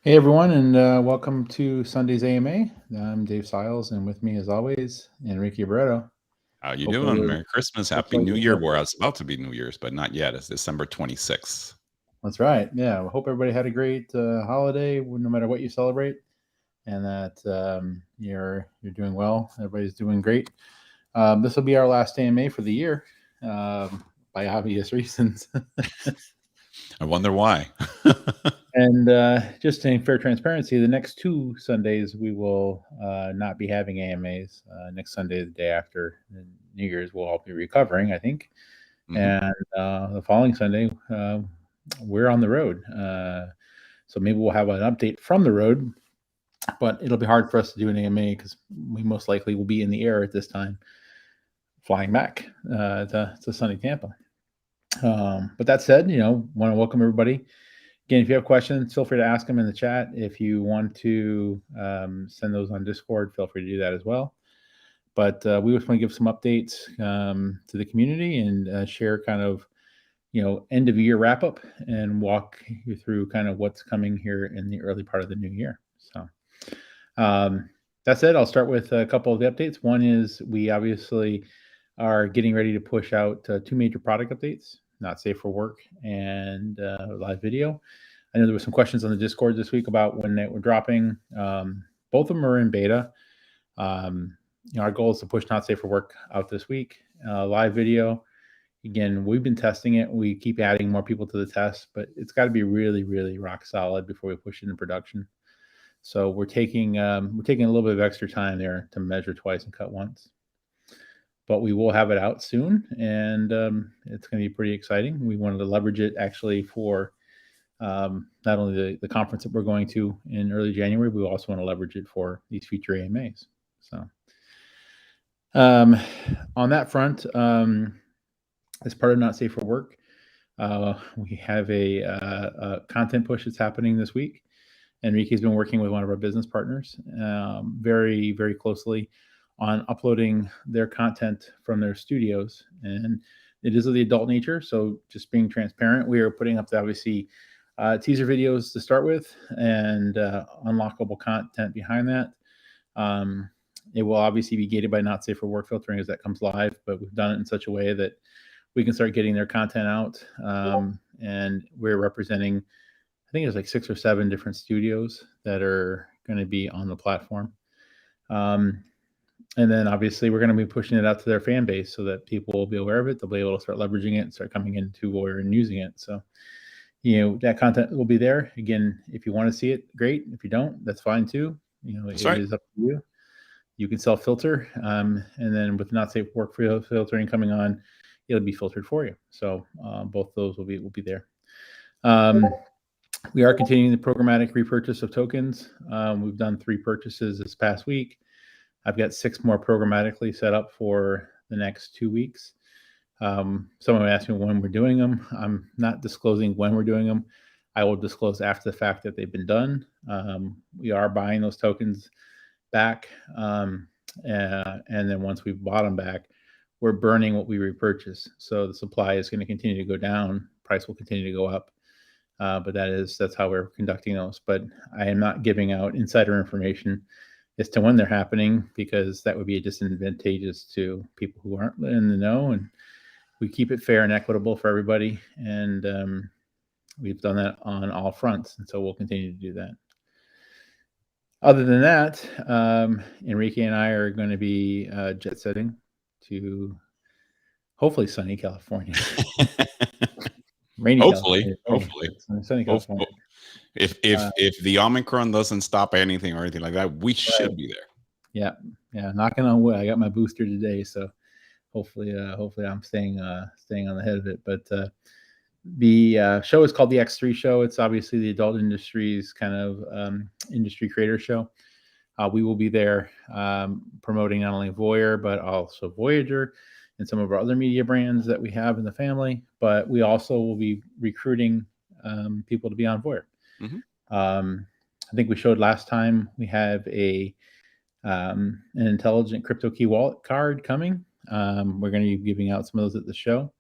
Hey everyone, and welcome to Sunday's AMA. I'm Dave Siles, and with me, as always, Enrique Barreto. How you Hopefully, doing? Merry Christmas, looks Happy like New Year. Well, it's about to be New Year's, but not yet. It's December 26th. that's right. Yeah, I hope everybody had a great holiday, no matter what you celebrate, and that you're doing well. Everybody's doing great. This will be our last AMA for the year, by obvious reasons. I wonder why. And just in fair transparency, the next two Sundays we will not be having AMAs. Next Sunday, the day after New Year's, we'll all be recovering, I think. Hmm. And the following Sunday, we're on the road. So maybe we'll have an update from the road, but it'll be hard for us to do an AMA because we most likely will be in the air at this time, flying back to sunny Tampa. But that said, want to welcome everybody. Again, if you have questions, feel free to ask them in the chat. If you want to send those on Discord, feel free to do that as well. But we just want to give some updates to the community and share kind of end of year wrap up and walk you through kind of what's coming here in the early part of the new year. So that said, I'll start with a couple of the updates. One is we obviously are getting ready to push out two major product updates: Not Safe for Work and live video. I know there were some questions on the Discord this week about when they were dropping. Both of them are in beta. Our goal is to push Not Safe for Work out this week. Live video, again, we've been testing it. We keep adding more people to the test, but it's got to be really, really rock solid before we push it into production. So we're taking a little bit of extra time there to measure twice and cut once. But we will have it out soon, and it's going to be pretty exciting. We wanted to leverage it actually for not only the conference that we're going to in early January, but we also want to leverage it for these future AMAs. So um, on that front, as part of Not Safe for Work, we have a content push that's happening this week. Enrique's been working with one of our business partners very, very closely on uploading their content from their studios. And it is of the adult nature. So just being transparent, we are putting up obviously teaser videos to start with and unlockable content behind that. It will obviously be gated by Not Safe for Work filtering as that comes live, but we've done it in such a way that we can start getting their content out. And we're representing, I think there's like 6 or 7 different studios that are going to be on the platform. And then obviously we're going to be pushing it out to their fan base so that people will be aware of it. They'll be able to start leveraging it and start coming into Voyr and using it. So, that content will be there. Again, if you want to see it, great. If you don't, that's fine too. That's It right. is up to you. You can self filter. And then with Not Safe Work filtering coming on, it'll be filtered for you. So both those will be there. We are continuing the programmatic repurchase of tokens. We've done 3 purchases this past week. I've got 6 more programmatically set up for the next 2 weeks. Someone asked me when we're doing them. I'm not disclosing when we're doing them. I will disclose after the fact that they've been done. We are buying those tokens back. And then once we've bought them back, we're burning what we repurchase. So the supply is going to continue to go down. Price will continue to go up. But that's how we're conducting those. But I am not giving out insider information as to when they're happening because that would be disadvantageous to people who aren't in the know. And we keep it fair and equitable for everybody. And we've done that on all fronts. And so we'll continue to do that. Other than that, Enrique and I are going to be jet setting to hopefully sunny California. Rainy hopefully, California. hopefully, Sunny hope, California. if the Omicron doesn't stop anything or anything like that, we Right. should be there. Yeah. Yeah. Knocking on wood. I got my booster today. So hopefully I'm staying on the head of it. But the show is called the X3 Show. It's obviously the adult industry's kind of industry creator show. We will be there promoting not only Voyr, but also Voyager and some of our other media brands that we have in the family. But we also will be recruiting people to be on Voyr. Mm-hmm. I think we showed last time we have an intelligent crypto key wallet card coming. We're going to be giving out some of those at the show.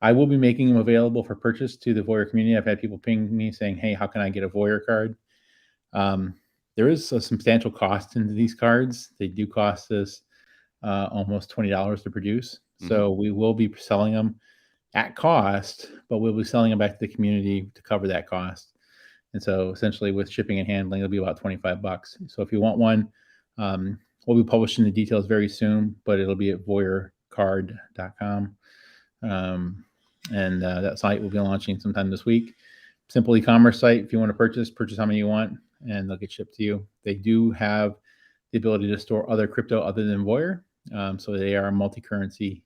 I will be making them available for purchase to the Voyr community. I've had people ping me saying, "Hey, how can I get a Voyr card?" There is a substantial cost into these cards. They do cost us almost $20 to produce. So we will be selling them at cost, but we'll be selling them back to the community to cover that cost. And so essentially with shipping and handling, it'll be about $25. So if you want one, we'll be publishing the details very soon, but it'll be at voyrcard.com. And that site will be launching sometime this week. Simple e-commerce site. If you want to purchase how many you want, and they'll get shipped to you. They do have the ability to store other crypto other than Voyr. So they are a multi-currency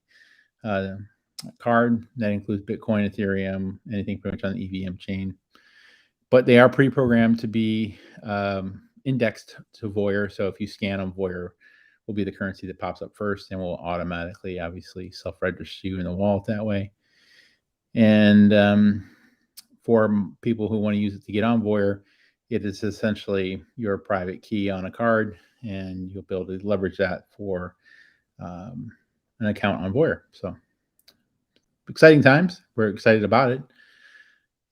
card that includes Bitcoin, Ethereum, anything pretty much on the EVM chain. But they are pre-programmed to be indexed to Voyr. So if you scan them, Voyr will be the currency that pops up first, and will automatically, obviously, self-register you in the wallet that way. And for people who want to use it to get on Voyr, it is essentially your private key on a card, and you'll be able to leverage that for an account on Voyr. So exciting times. We're excited about it.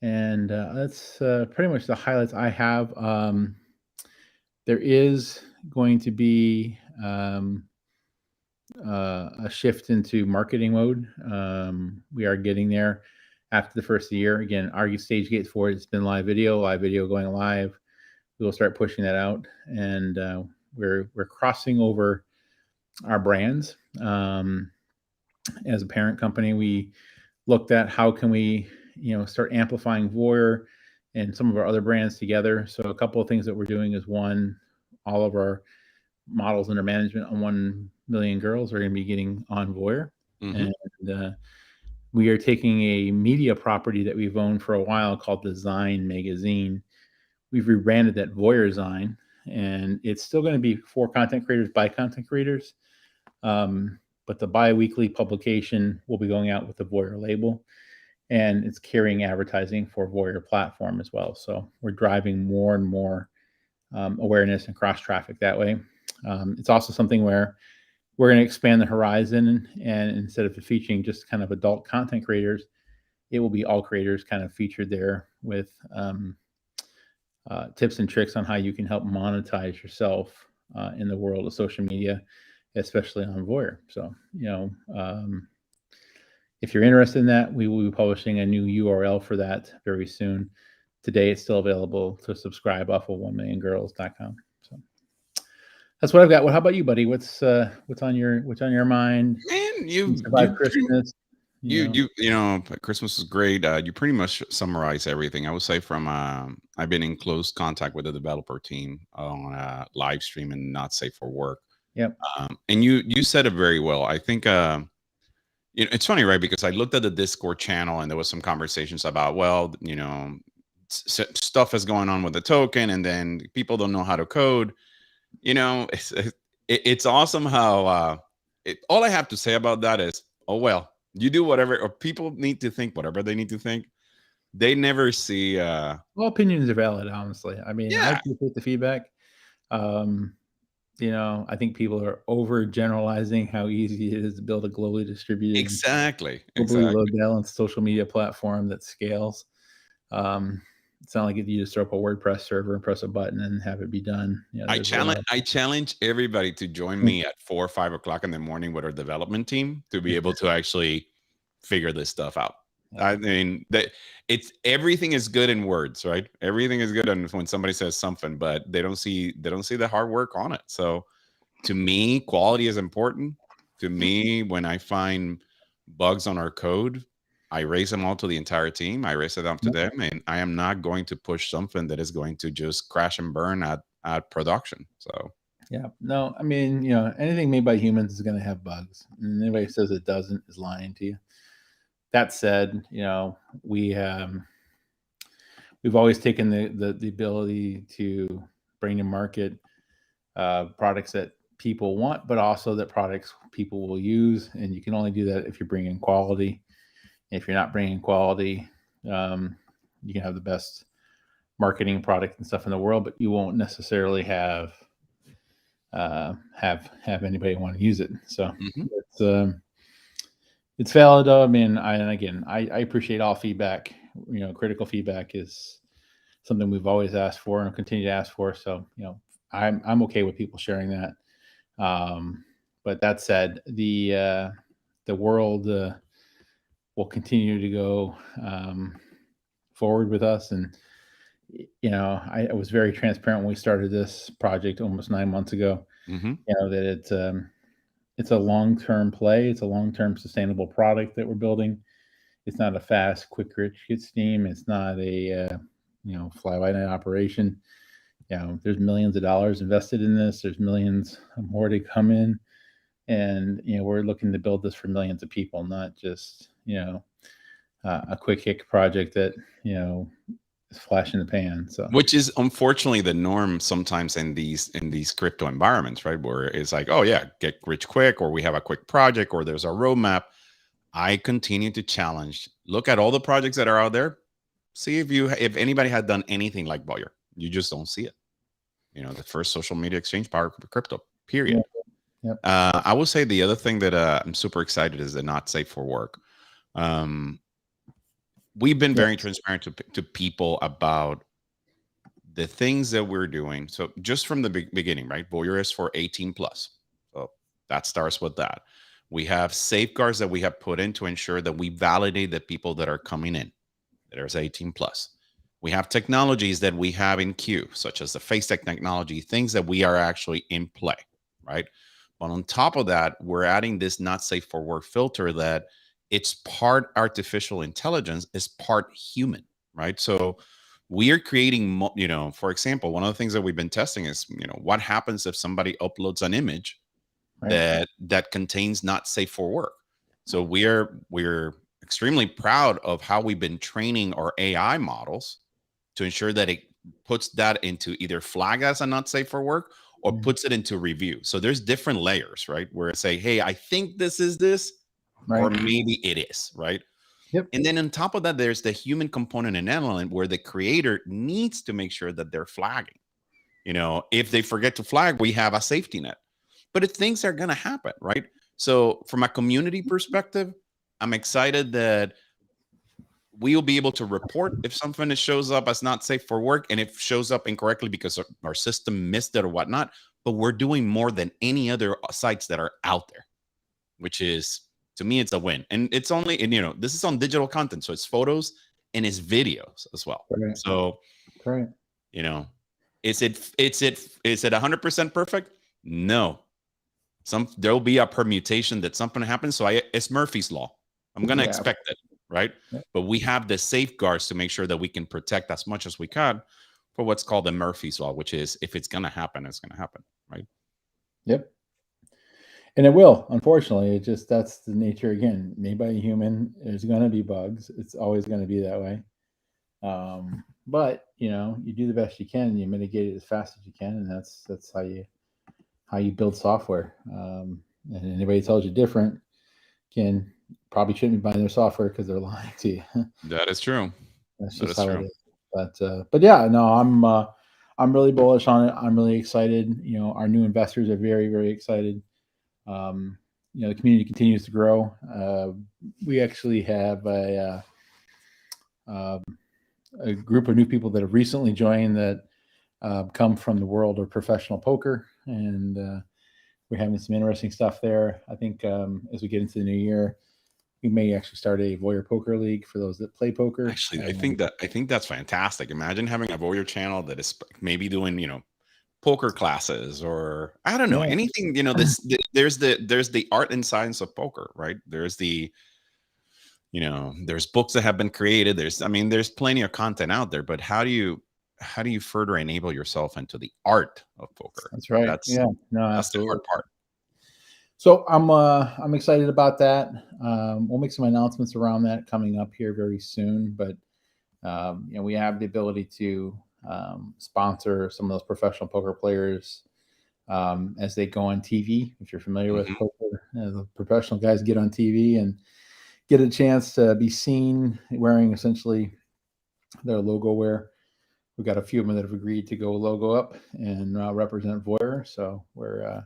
And that's pretty much the highlights I have. There is going to be a shift into marketing mode. We are getting there after the first year. Again, our stage gates for it. It's been live video going live. We will start pushing that out, and we're crossing over our brands. As a parent company, we looked at how can we, start amplifying Voyr and some of our other brands together. So a couple of things that we're doing is, one, all of our models under management on 1 Million Girls are going to be getting on Voyr. And we are taking a media property that we've owned for a while called the Zine magazine. We've rebranded that Voyr Zine, and it's still going to be for content creators by content creators. But the bi-weekly publication will be going out with the Voyr label, and it's carrying advertising for Voyr platform as well. So we're driving more and more awareness and cross traffic that way. It's also something where we're going to expand the horizon, and instead of featuring just kind of adult content creators, it will be all creators kind of featured there with tips and tricks on how you can help monetize yourself in the world of social media, especially on Voyr. So, if you're interested in that, we will be publishing a new URL for that very soon. Today, it's still available to subscribe off of 1milliongirls.com. So that's what I've got. How about you, buddy? What's on your mind? Man, you survived Christmas. Christmas is great. You pretty much summarize everything. I would say from I've been in close contact with the developer team on live stream and not safe for work. Yep. And you said it very well. I think it's funny, right? Because I looked at the Discord channel and there was some conversations about, stuff is going on with the token, and then people don't know how to code. It's awesome how all I have to say about that is, oh well, you do whatever, or people need to think whatever they need to think. They never see all opinions are valid, honestly. I mean, I appreciate the feedback. I think people are overgeneralizing how easy it is to build a globally distributed, exactly load balanced social media platform that scales. It's not like you just throw up a WordPress server and press a button and have it be done. I challenge everybody to join me at 4 or 5 o'clock in the morning with our development team to be able to actually figure this stuff out. I mean, everything is good in words, right? Everything is good when somebody says something, but they don't see the hard work on it. So to me, quality is important. To me, when I find bugs on our code, I raise them all to the entire team. I raise it up to them, and I am not going to push something that is going to just crash and burn at production. So yeah, no, I mean, anything made by humans is going to have bugs, and anybody who says it doesn't is lying to you. That said, we've always taken the ability to bring to market products that people want, but also that products people will use, and you can only do that if you're bringing quality. If you're not bringing quality, you can have the best marketing product and stuff in the world, but you won't necessarily have anybody want to use it. So it's It's valid though. I mean, and again, I appreciate all feedback. Critical feedback is something we've always asked for and continue to ask for. So, I'm okay with people sharing that. But that said, the world will continue to go forward with us. And I was very transparent when we started this project almost 9 months ago. Mm-hmm. That it's a long term play. It's a long term sustainable product that we're building. It's not a fast, quick, rich get steam. It's not a fly by night operation. There's millions of dollars invested in this. There's millions more to come in, and we're looking to build this for millions of people, not just a quick hit project that is flash in the pan. So, Which is unfortunately the norm sometimes in these crypto environments, right? Where it's like, oh yeah, get rich quick, or we have a quick project, or there's a roadmap. I continue to challenge. Look at all the projects that are out there. See if anybody had done anything like Voyr. You just don't see it. The first social media exchange powered crypto. Period. yeah, yep. I will say the other thing that I'm super excited is the not safe for work. We've been very transparent to people about the things that we're doing. So just from the beginning, right? Voyr is for 18 plus. So that starts with that. We have safeguards that we have put in to ensure that we validate the people that are coming in. There's 18 plus. We have technologies that we have in queue, such as the face tech technology, things that we are actually in play, right? But on top of that, we're adding this not safe for work filter that it's part artificial intelligence, is part human, right? So we are creating, for example, one of the things that we've been testing is, what happens if somebody uploads an image that contains not safe for work. So we're extremely proud of how we've been training our AI models to ensure that it puts that into either flag as a not safe for work or puts it into review. So there's different layers, right? Where it say, hey, I think this is this, or maybe it is, right? Yep. And then on top of that, there's the human component and element where the creator needs to make sure that they're flagging. If they forget to flag, we have a safety net. But if things are going to happen, right? So from a community perspective, I'm excited that we'll be able to report if something that shows up as not safe for work, and if shows up incorrectly because our system missed it or whatnot. But we're doing more than any other sites that are out there, which is, to me, it's a win. And it's only, and this is on digital content, so it's photos and it's videos as well. Right. So, Right. Is it 100% perfect? No. There'll be a permutation that something happens. So it's Murphy's law. I'm going to expect it, right? Yeah. But we have the safeguards to make sure that we can protect as much as we can for what's called the Murphy's law, which is, if it's going to happen, it's going to happen, right? Yep. And it will, unfortunately. That's the nature. Again, made by a human. There's going to be bugs. It's always going to be that way. But you do the best you can. And you mitigate it as fast as you can, and that's how you build software. And anybody tells you different, probably shouldn't be buying their software because they're lying to you. That is true. That's just how it is. But yeah, no, I'm really bullish on it. I'm really excited. Our new investors are very, very excited. The community continues to grow. We actually have a group of new people that have recently joined that come from the world of professional poker, and we're having some interesting stuff there. I think as we get into the new year, we may actually start a Voyr Poker League for those that play poker. Actually, I think that's fantastic. Imagine having a Voyr channel that is maybe doing, poker classes, or I don't know, anything, there's the art and science of poker, right? There's there's books that have been created. There's plenty of content out there, but how do you further enable yourself into the art of poker? That's right. That's the hard part. So I'm excited about that. We'll make some announcements around that coming up here very soon. But we have the ability to sponsor some of those professional poker players as they go on TV. If you're familiar with poker, the professional guys get on TV and get a chance to be seen wearing essentially their logo wear. We've got a few of them that have agreed to go logo up and represent Voyr. So we're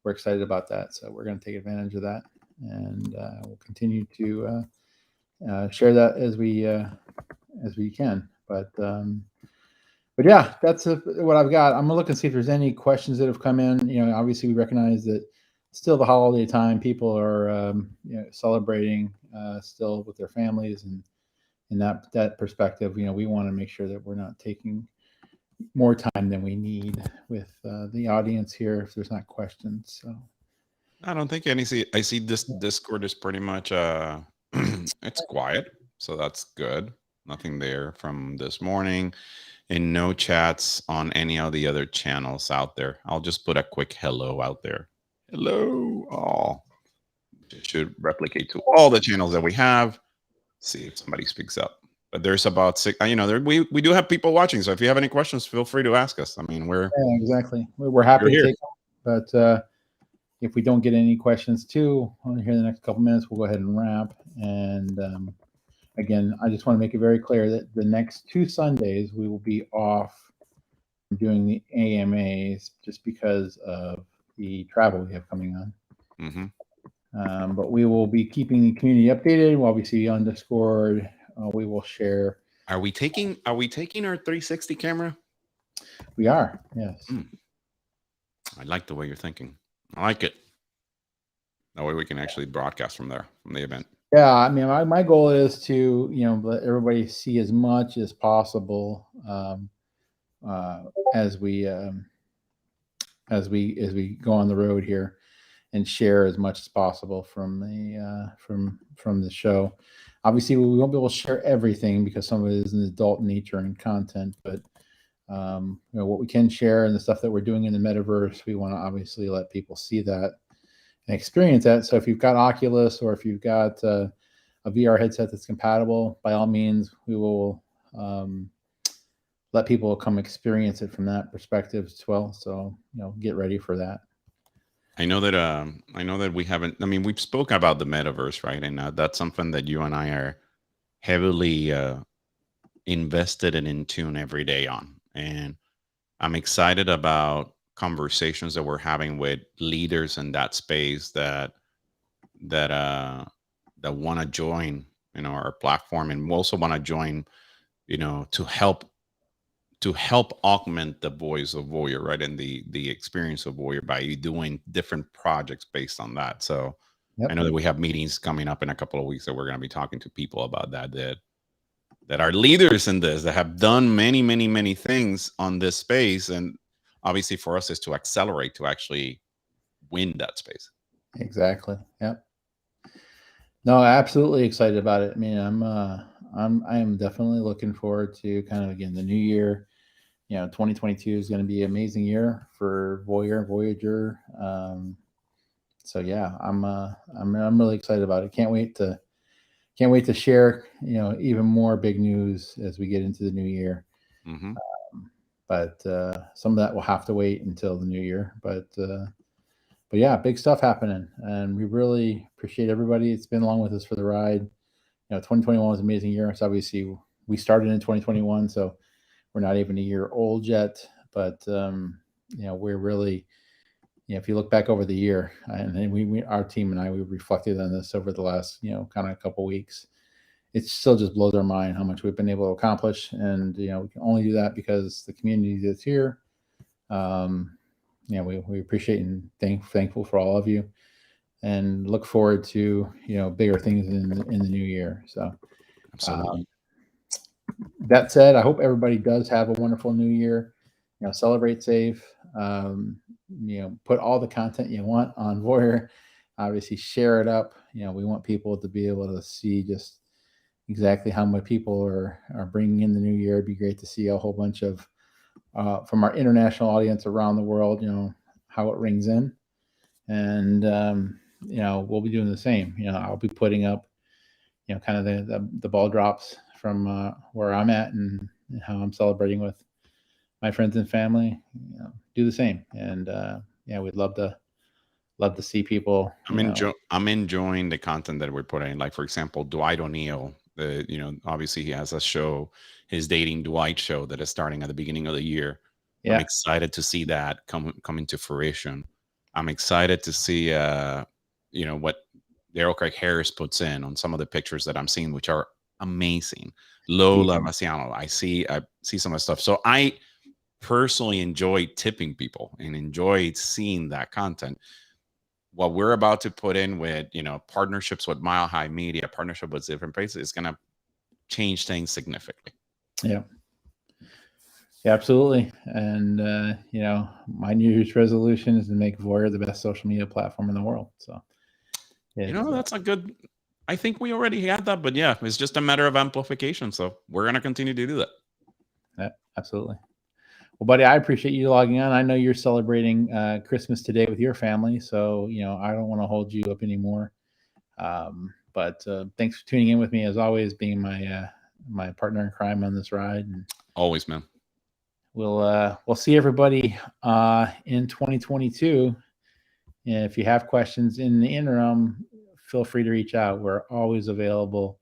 excited about that. So we're going to take advantage of that. and we'll continue to share that as we can. But yeah, that's what I've got. I'm gonna look and see if there's any questions that have come in. Obviously we recognize that it's still the holiday time. People are celebrating still with their families, and in that perspective, we want to make sure that we're not taking more time than we need with the audience here if there's not questions. So I don't think any see. I see this Discord is pretty much it's quiet, so that's good. Nothing there from this morning, and no chats on any of the other channels out there. I'll just put a quick hello out there. Hello, all. It should replicate to all the channels that we have. See if somebody speaks up. But there's about six. We do have people watching. So if you have any questions, feel free to ask us. I mean, yeah, exactly. We're happy to take them. But if we don't get any questions too, here in the next couple minutes, we'll go ahead and wrap. And again, I just want to make it very clear that the next 2 Sundays we will be off from doing the AMAs just because of the travel we have coming on. Mm-hmm. But we will be keeping the community updated while we see on Discord. We will share. Are we taking our 360 camera? We are, yes. I like the way you're thinking. I like it. That way we can actually broadcast from there, from the event. Yeah, I mean, my goal is to let everybody see as much as possible as we go on the road here, and share as much as possible from the show. Obviously, we won't be able to share everything because some of it is in adult nature and content, but what we can share and the stuff that we're doing in the metaverse, we want to obviously let people see that and experience that. So if you've got Oculus, or if you've got a VR headset that's compatible, by all means, we will let people come experience it from that perspective as well. So get ready for that. I know that we haven't. I mean, we've spoken about the metaverse, right? And that's something that you and I are heavily invested and in tune every day on. And I'm excited about conversations that we're having with leaders in that space that want to join, our platform, and we also want to join, to help augment the voice of Voyr, right, and the experience of Voyr by doing different projects based on that. So I know that we have meetings coming up in a couple of weeks that we're going to be talking to people about that are leaders in this, that have done many, many, many things on this space. And obviously for us is to accelerate, to actually win that space. Exactly. Yep. No, absolutely excited about it. I mean, I am definitely looking forward to kind of, again, the new year. 2022 is going to be an amazing year for Voyr, Voyager. So yeah, I'm really excited about it. Can't wait to share, even more big news as we get into the new year. Mm-hmm. But some of that will have to wait until the new year. But yeah, big stuff happening, and we really appreciate everybody. It's been along with us for the ride. 2021 was an amazing year. So obviously we started in 2021, so we're not even a year old yet. But we're really, if you look back over the year, and our team and I, we reflected on this over the last, kind of couple weeks. It still just blows our mind how much we've been able to accomplish, and we can only do that because the community that's here. We appreciate and thankful for all of you, and look forward to bigger things in the new year. So, absolutely. That said, I hope everybody does have a wonderful new year. Celebrate safe. Put all the content you want on Voyr. Obviously, share it up. We want people to be able to see just exactly how many people are bringing in the new year. It'd be great to see a whole bunch of from our international audience around the world. How it rings in, and we'll be doing the same. I'll be putting up kind of the ball drops from where I'm at, and how I'm celebrating with my friends and family. Do the same, and we'd love to see people. I'm enjoying the content that we're putting. Like, for example, Dwight O'Neill. Obviously he has a show, his Dating Dwight show, that is starting at the beginning of the year. Yeah. I'm excited to see that come into fruition. I'm excited to see Daryl Craig Harris puts in on some of the pictures that I'm seeing, which are amazing. Lola Maciano, I see some of the stuff. So I personally enjoy tipping people and enjoy seeing that content. What we're about to put in with, partnerships with Mile High Media, partnership with different places, is going to change things significantly. Yeah. Yeah, absolutely. And, my New Year's resolution is to make Voyr the best social media platform in the world. So, that's a good, I think we already had that, but yeah, it's just a matter of amplification. So we're going to continue to do that. Yeah, absolutely. Well, buddy, I appreciate you logging on. I know you're celebrating Christmas today with your family, so I don't want to hold you up anymore. But thanks for tuning in with me, as always, being my partner in crime on this ride. And always, man. We'll see everybody in 2022. And if you have questions in the interim, feel free to reach out. We're always available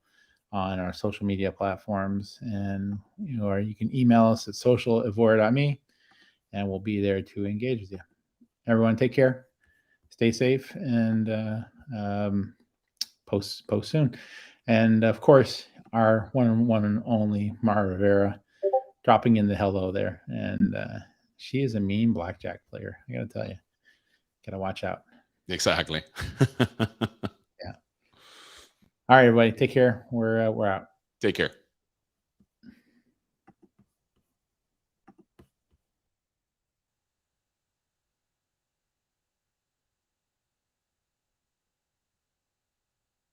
on our social media platforms, and or you can email us at social@voyr.me, and we'll be there to engage with you. Everyone, take care, stay safe, and post soon. And of course, our one and only Mara Rivera dropping in the hello there, and she is a mean blackjack player. I gotta tell you, gotta watch out. Exactly. Yeah. All right, everybody, take care. We're out. Take care.